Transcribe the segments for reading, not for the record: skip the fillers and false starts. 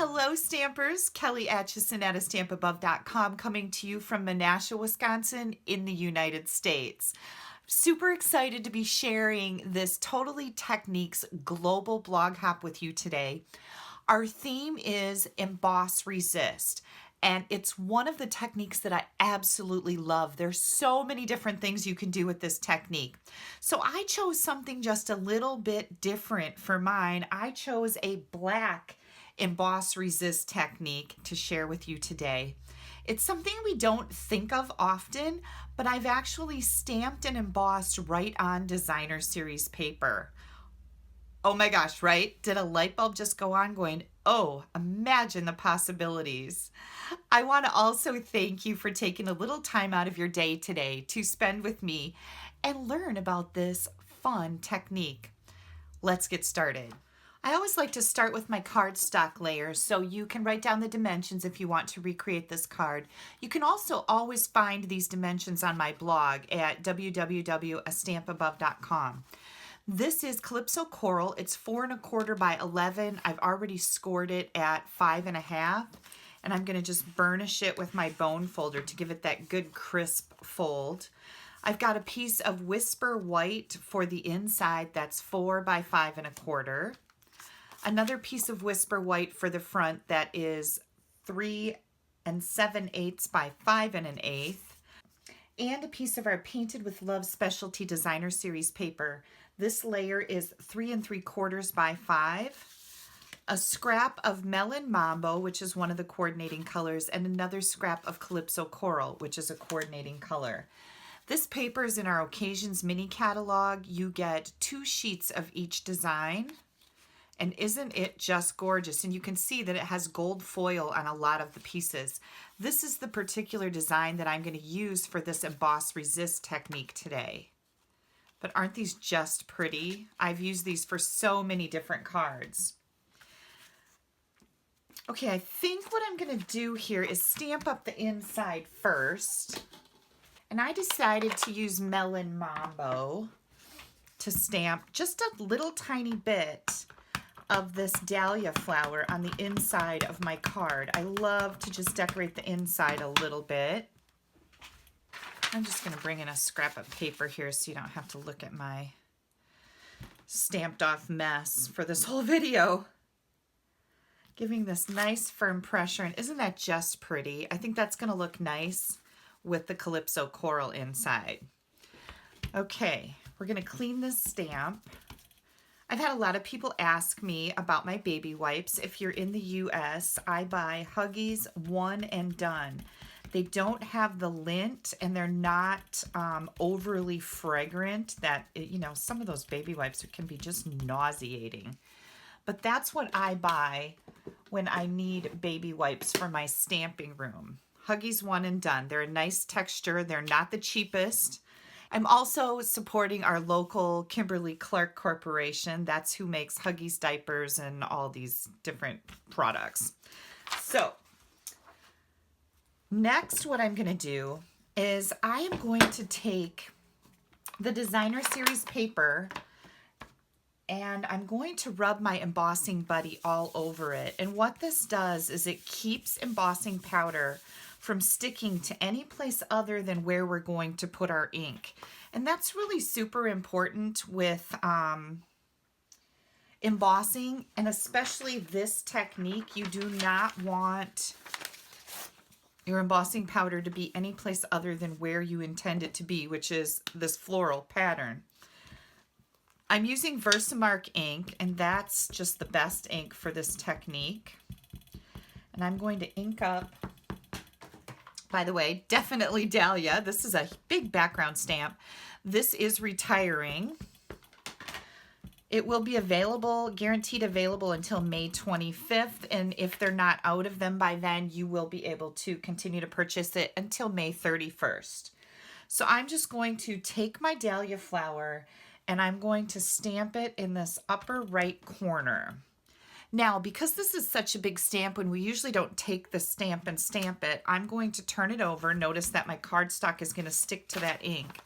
Hello Stampers, Kelly Acheson at stampabove.com coming to you from Menasha, Wisconsin in the United States. Super excited to be sharing this Totally Techniques global blog hop with you today. Our theme is Emboss Resist, and it's one of the techniques that I absolutely love. There's so many different things you can do with this technique. So I chose something just a little bit different for mine. I chose a black emboss resist technique to share with you today. It's something we don't think of often, but I've actually stamped and embossed right on designer series paper. Oh my gosh, right? Did a light bulb just go on going, oh, imagine the possibilities. I want to also thank you for taking a little time out of your day today to spend with me and learn about this fun technique. Let's get started. I always like to start with my cardstock layers, so you can write down the dimensions if you want to recreate this card. You can also always find these dimensions on my blog at www.stampabove.com. This is Calypso Coral. It's 4 1/4 by 11. I've already scored it at 5 1/2, and I'm going to just burnish it with my bone folder to give it that good crisp fold. I've got a piece of Whisper White for the inside. That's 4 by 5 1/4. Another piece of Whisper White for the front that is 3 7/8 by 5 1/8. And a piece of our Painted with Love Specialty Designer Series paper. This layer is 3 3/4 by 5. A scrap of Melon Mambo, which is one of the coordinating colors, and another scrap of Calypso Coral, which is a coordinating color. This paper is in our Occasions mini catalog. You get 2 sheets of each design. And isn't it just gorgeous? And you can see that it has gold foil on a lot of the pieces. This is the particular design that I'm going to use for this emboss resist technique today. But aren't these just pretty? I've used these for so many different cards. Okay, I think what I'm going to do here is stamp up the inside first. And I decided to use Melon Mambo to stamp just a little tiny bit of this dahlia flower on the inside of my card. I love to just decorate the inside a little bit. I'm just going to bring in a scrap of paper here so you don't have to look at my stamped off mess for this whole video. Giving this nice firm pressure, and isn't that just pretty? I think that's going to look nice with the Calypso Coral inside. Okay, we're going to clean this stamp. I've had a lot of people ask me about my baby wipes. If you're in the US, I buy Huggies One and Done. They don't have the lint, and they're not overly fragrant. That, you know, some of those baby wipes can be just nauseating. But that's what I buy when I need baby wipes for my stamping room. Huggies One and Done. They're a nice texture. They're not the cheapest. I'm also supporting our local Kimberly-Clark Corporation. That's who makes Huggies diapers and all these different products. So next, what I'm going to do is I am going to take the Designer Series paper and I'm going to rub my embossing buddy all over it. And what this does is it keeps embossing powder from sticking to any place other than where we're going to put our ink. And that's really super important with embossing, and especially this technique. You do not want your embossing powder to be any place other than where you intend it to be, which is this floral pattern. I'm using Versamark ink, and that's just the best ink for this technique. And I'm going to ink up, by the way, definitely Dahlia. This is a big background stamp. This is retiring. It will be available, guaranteed available until May 25th. And if they're not out of them by then, you will be able to continue to purchase it until May 31st. So I'm just going to take my Dahlia flower and I'm going to stamp it in this upper right corner. Now, because this is such a big stamp, when we usually don't take the stamp and stamp it, I'm going to turn it over. Notice that my cardstock is going to stick to that ink.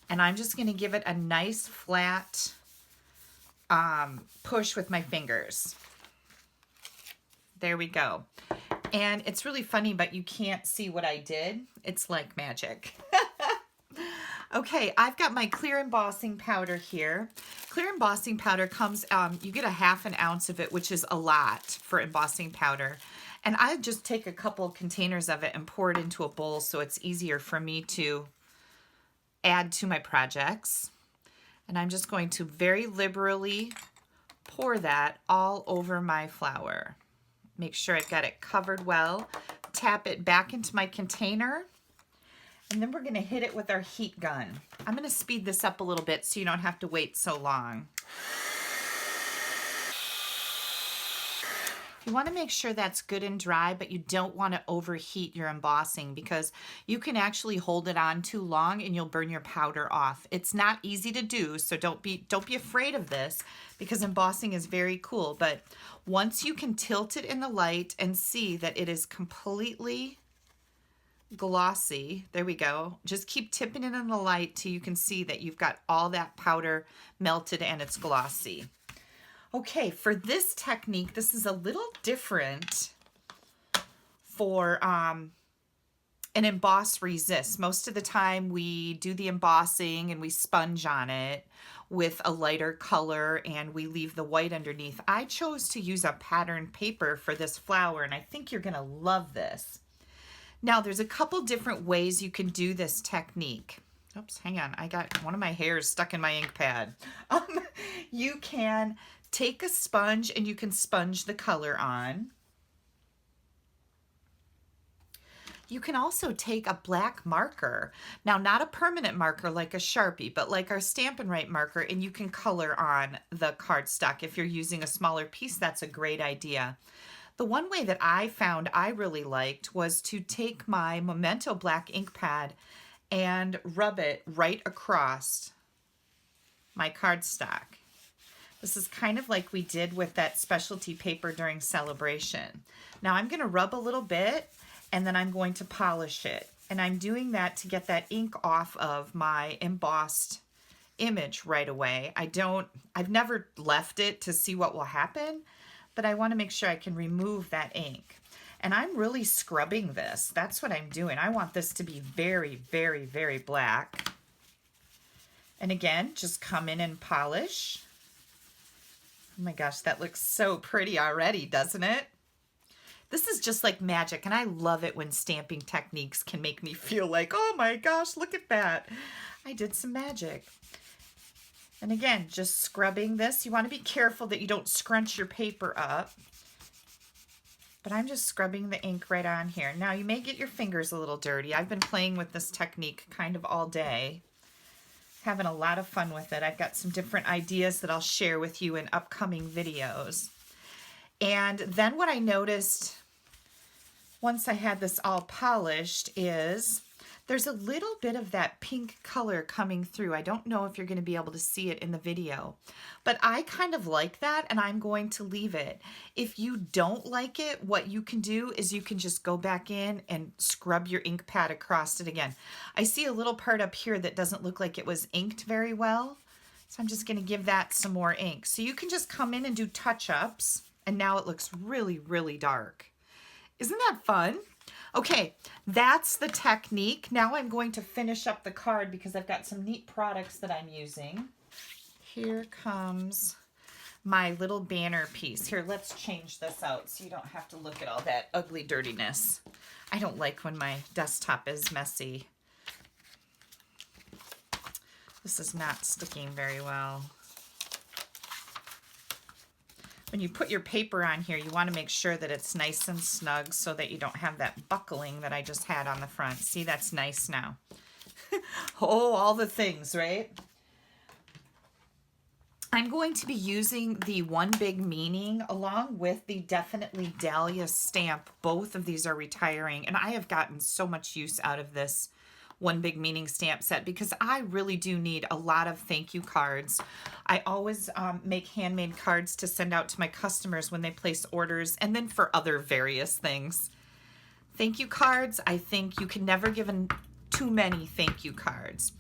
And I'm just going to give it a nice flat push with my fingers. There we go. And it's really funny, but you can't see what I did. It's like magic. Okay, I've got my clear embossing powder here. Clear embossing powder comes, you get a 1/2 ounce of it, which is a lot for embossing powder. And I just take a couple containers of it and pour it into a bowl so it's easier for me to add to my projects. And I'm just going to very liberally pour that all over my flower. Make sure I've got it covered well. Tap it back into my container. And then we're going to hit it with our heat gun. I'm going to speed this up a little bit so you don't have to wait so long. You want to make sure that's good and dry, but you don't want to overheat your embossing because you can actually hold it on too long and you'll burn your powder off. It's not easy to do, so don't be afraid of this because embossing is very cool. But once you can tilt it in the light and see that it is completely glossy, there we go. Just keep tipping it in the light till you can see that you've got all that powder melted and it's glossy. Okay, for this technique, this is a little different for an emboss resist. Most of the time we do the embossing and we sponge on it with a lighter color and we leave the white underneath. I chose to use a pattern paper for this flower and I think you're gonna love this. Now there's a couple different ways you can do this technique. Oops, hang on, I got one of my hairs stuck in my ink pad. You can take a sponge and you can sponge the color on. You can also take a black marker. Now, not a permanent marker like a Sharpie, but like our Stampin' Up marker, and you can color on the cardstock. If you're using a smaller piece, that's a great idea. The one way that I found I really liked was to take my Memento black ink pad and rub it right across my cardstock. This is kind of like we did with that specialty paper during Celebration. Now I'm going to rub a little bit and then I'm going to polish it. And I'm doing that to get that ink off of my embossed image right away. I've never left it to see what will happen, but I want to make sure I can remove that ink. And I'm really scrubbing this. That's what I'm doing. I want this to be very, very, very black. And again, just come in and polish. Oh my gosh, that looks so pretty already, doesn't it? This is just like magic, and I love it when stamping techniques can make me feel like, oh my gosh, look at that. I did some magic. And again, just scrubbing this. You want to be careful that you don't scrunch your paper up. But I'm just scrubbing the ink right on here. Now, you may get your fingers a little dirty. I've been playing with this technique kind of all day. Having a lot of fun with it. I've got some different ideas that I'll share with you in upcoming videos. And then what I noticed once I had this all polished is there's a little bit of that pink color coming through. I don't know if you're going to be able to see it in the video, but I kind of like that and I'm going to leave it. If you don't like it, what you can do is you can just go back in and scrub your ink pad across it again. I see a little part up here that doesn't look like it was inked very well, so I'm just going to give that some more ink. So you can just come in and do touch-ups, and now it looks really, really dark. Isn't that fun? Okay, that's the technique. Now I'm going to finish up the card because I've got some neat products that I'm using. Here comes my little banner piece. Here, let's change this out so you don't have to look at all that ugly dirtiness. I don't like when my desktop is messy. This is not sticking very well. When you put your paper on here, you want to make sure that it's nice and snug so that you don't have that buckling that I just had on the front. See, that's nice now. Oh, all the things, right? I'm going to be using the One Big Meaning along with the Definitely Dahlia stamp. Both of these are retiring, and I have gotten so much use out of this One Big Meaning stamp set because I really do need a lot of thank you cards. I always make handmade cards to send out to my customers when they place orders, and then for other various things. Thank you cards, I think you can never give too many thank you cards.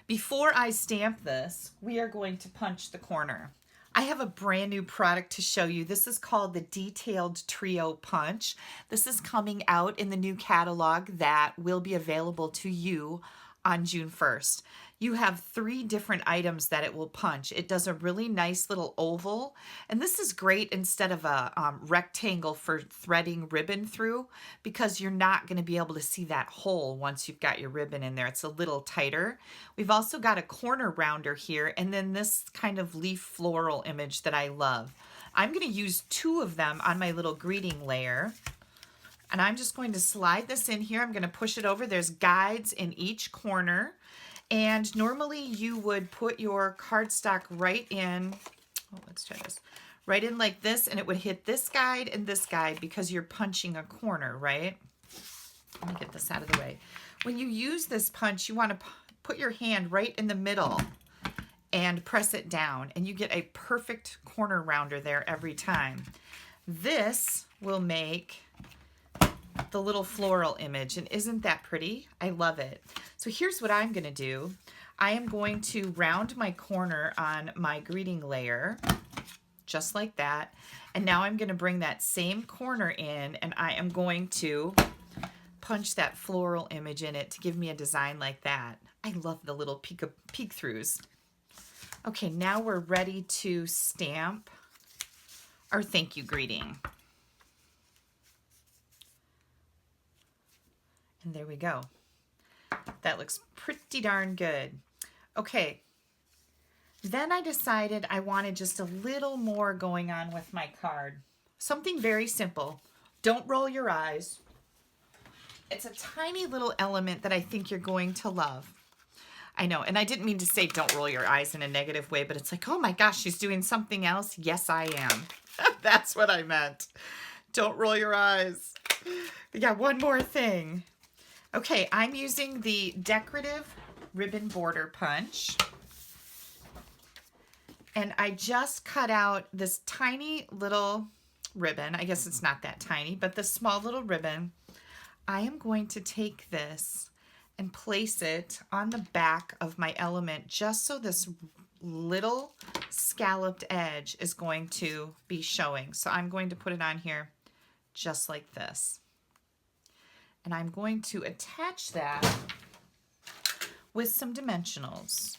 Before I stamp this, we are going to punch the corner. I have a brand new product to show you. This is called the Detailed Trio Punch. This is coming out in the new catalog that will be available to you on June 1st. You have 3 different items that it will punch. It does a really nice little oval, and this is great instead of a rectangle for threading ribbon through, because you're not going to be able to see that hole once you've got your ribbon in there. It's a little tighter. We've also got a corner rounder here, and then this kind of leaf floral image that I love. I'm going to use 2 of them on my little greeting layer. And I'm just going to slide this in here. I'm going to push it over. There's guides in each corner. And normally you would put your cardstock right in, let's try this, right in like this, and it would hit this guide and this guide because you're punching a corner, right? Let me get this out of the way. When you use this punch, you want to put your hand right in the middle and press it down, and you get a perfect corner rounder there every time. This will make the little floral image, and isn't that pretty? I love it. So here's what I'm going to do. I am going to round my corner on my greeting layer, just like that. And now I'm going to bring that same corner in, and I am going to punch that floral image in it to give me a design like that. I love the little peek throughs. Okay, now we're ready to stamp our thank you greeting. And there we go. That looks pretty darn good. Okay, then I decided I wanted just a little more going on with my card. Something very simple. Don't roll your eyes. It's a tiny little element that I think you're going to love. I know, and I didn't mean to say don't roll your eyes in a negative way, but it's like, oh my gosh, she's doing something else. Yes, I am. That's what I meant. Don't roll your eyes. Yeah, one more thing. Okay, I'm using the decorative ribbon border punch. And I just cut out this tiny little ribbon. I guess it's not that tiny, but this small little ribbon. I am going to take this and place it on the back of my element just so this little scalloped edge is going to be showing. So I'm going to put it on here just like this. And I'm going to attach that with some dimensionals.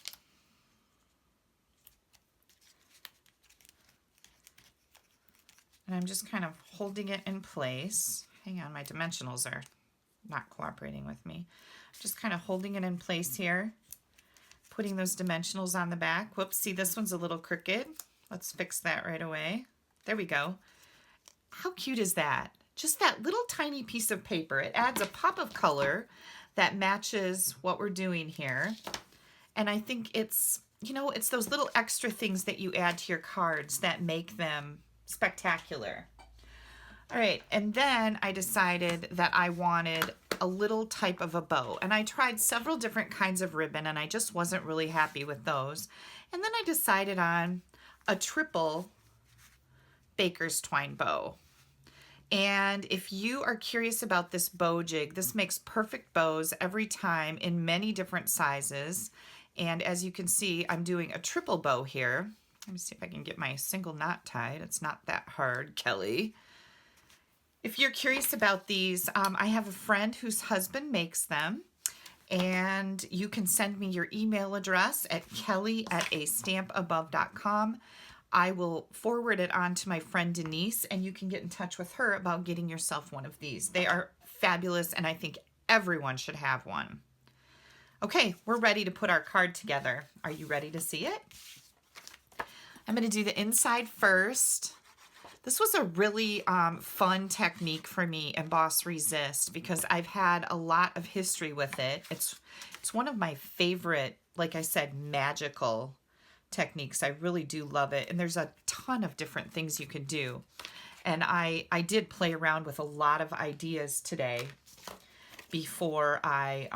And I'm just kind of holding it in place. Hang on, my dimensionals are not cooperating with me. Just kind of holding it in place here, putting those dimensionals on the back. Whoops, see, this one's a little crooked. Let's fix that right away. There we go. How cute is that? Just that little tiny piece of paper. It adds a pop of color that matches what we're doing here. And I think it's, you know, it's those little extra things that you add to your cards that make them spectacular. All right, and then I decided that I wanted a little type of a bow. And I tried several different kinds of ribbon, and I just wasn't really happy with those. And then I decided on a triple baker's twine bow. And if you are curious about this bow jig, this makes perfect bows every time in many different sizes. And as you can see, I'm doing a triple bow here. Let me see if I can get my single knot tied. It's not that hard, Kelly. If you're curious about these, I have a friend whose husband makes them. And you can send me your email address at kelly@astampabove.com. I will forward it on to my friend Denise, and you can get in touch with her about getting yourself one of these. They are fabulous, and I think everyone should have one. Okay, we're ready to put our card together. Are you ready to see it? I'm going to do the inside first. This was a really fun technique for me, Emboss Resist, because I've had a lot of history with it. It's one of my favorite, like I said, magical techniques. I really do love it. And there's a ton of different things you can do. And I did play around with a lot of ideas today before I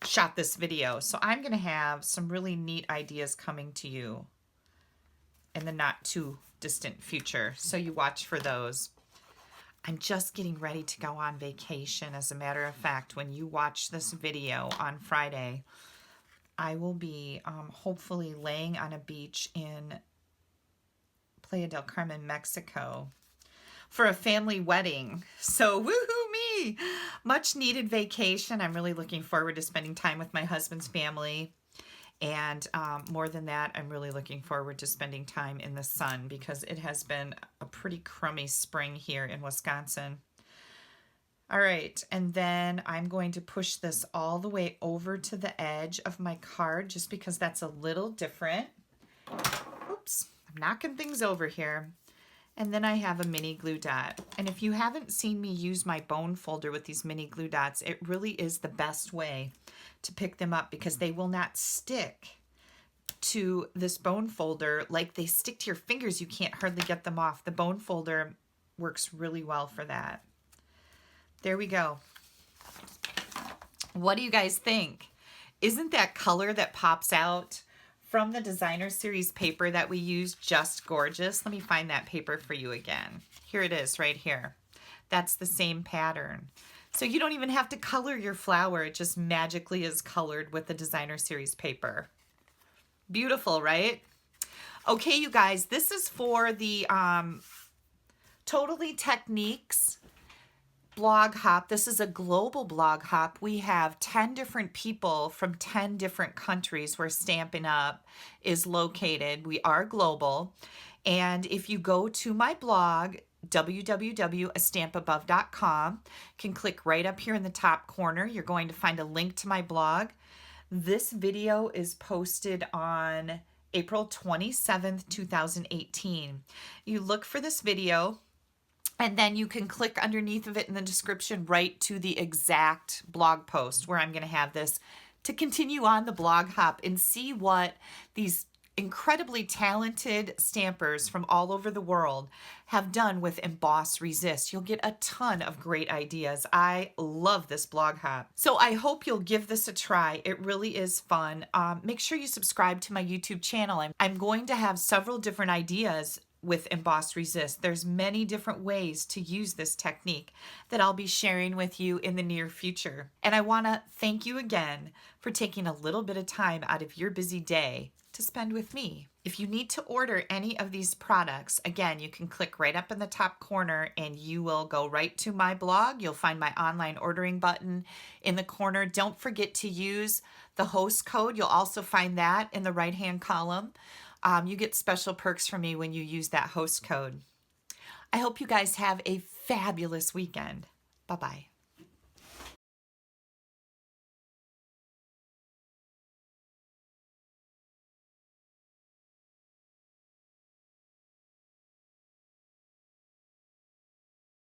shot this video. So I'm going to have some really neat ideas coming to you in the not too distant future. So you watch for those. I'm just getting ready to go on vacation. As a matter of fact, when you watch this video on Friday, I will be hopefully laying on a beach in Playa del Carmen, Mexico for a family wedding. So woohoo me! Much needed vacation. I'm really looking forward to spending time with my husband's family. And more than that, I'm really looking forward to spending time in the sun because it has been a pretty crummy spring here in Wisconsin. All right, and then I'm going to push this all the way over to the edge of my card just because that's a little different. Oops, I'm knocking things over here. And then I have a mini glue dot. And if you haven't seen me use my bone folder with these mini glue dots, it really is the best way to pick them up because they will not stick to this bone folder like they stick to your fingers. You can't hardly get them off. The bone folder works really well for that. There we go. What do you guys think? Isn't that color that pops out from the designer series paper that we use just gorgeous? Let me find that paper for you again. Here it is right here. That's the same pattern. So you don't even have to color your flower. It just magically is colored with the designer series paper. Beautiful, right? Okay, you guys, this is for the Totally Techniques blog hop. This is a global blog hop. We have 10 different people from 10 different countries where Stampin' Up is located. We are global. And if you go to my blog, www.astampabove.com, can click right up here in the top corner. You're going to find a link to my blog. This video is posted on April 27th, 2018. You look for this video, and then you can click underneath of it in the description right to the exact blog post where I'm going to have this to continue on the blog hop and see what these incredibly talented stampers from all over the world have done with Emboss Resist. You'll get a ton of great ideas. I love this blog hop. So I hope you'll give this a try. It really is fun. Make sure you subscribe to my YouTube channel. I'm going to have several different ideas with Emboss Resist. There's many different ways to use this technique that I'll be sharing with you in the near future. And I want to thank you again for taking a little bit of time out of your busy day to spend with me. If you need to order any of these products, again, you can click right up in the top corner and you will go right to my blog. You'll find my online ordering button in the corner. Don't forget to use the host code. You'll also find that in the right-hand column. You get special perks from me when you use that host code. I hope you guys have a fabulous weekend. Bye-bye.